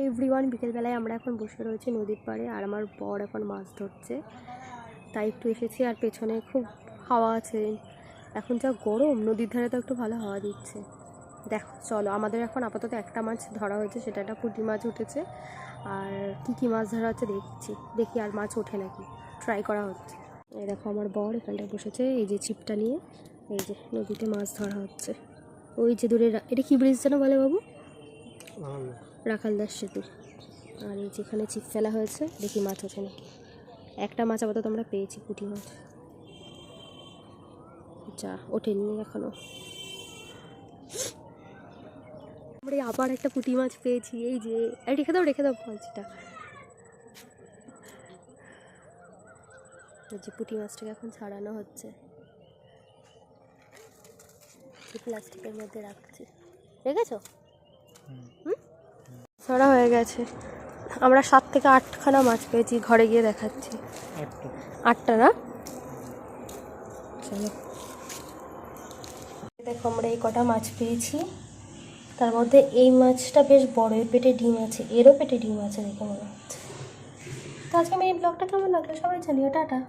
Everyone, বিকেলবেলায় আমরা এখন বসে রয়েছি নদীর পাড়ে, আর আমার বর এখন মাছ ধরছে, তাই একটু এসেছি। আর পেছনে খুব হাওয়া আছে, এখন যা গরম, নদীর ধারে তো একটু ভালো হাওয়া দিচ্ছে। দেখো চলো, আমাদের এখন আপাতত একটা মাছ ধরা হয়েছে, সেটা একটা পুঁটি মাছ উঠেছে। আর কি মাছ ধরা হচ্ছে দেখি আর মাছ ওঠে নাকি, ট্রাই করা হচ্ছে। এই দেখো আমার বর এখানটায় বসেছে, এই যে ছিপটা নিয়ে, এই যে নদীতে মাছ ধরা হচ্ছে। ওই যে দূরে, এটা কি ব্রিজ যেন বলে বাবু? রাখালদাস সেতু। আর এই যেখানে ছিপ ফেলা হয়েছে, দেখি মাছ ওঠে নাকি। একটা মাছ আপাতত আমরা পেয়েছি, পুঁটি মাছ। যা ওঠেনি এখনো। আমরা আবার একটা পুঁটি মাছ পেয়েছি, এই যে রেখে দাও মাছটা। এই যে পুঁটি মাছটাকে এখন ছাড়ানো হচ্ছে, প্লাস্টিকের মধ্যে রাখছি। রেখেছো? ছাড়া হয়ে গেছে। আমরা 7 থেকে 8খানা মাছ পেয়েছি, ঘরে গিয়ে দেখাচ্ছি। 8টা না? চলো দেখো, আমরা এই কটা মাছ পেয়েছি, তার মধ্যে এই মাছটা বেশ বড়, এর পেটে ডিম আছে, এরও পেটে ডিম আছে দেখে মনে হচ্ছে। তো আজকে আমি এই ব্লগটা কেমন লাগলো সবাই জানিও, টাটা।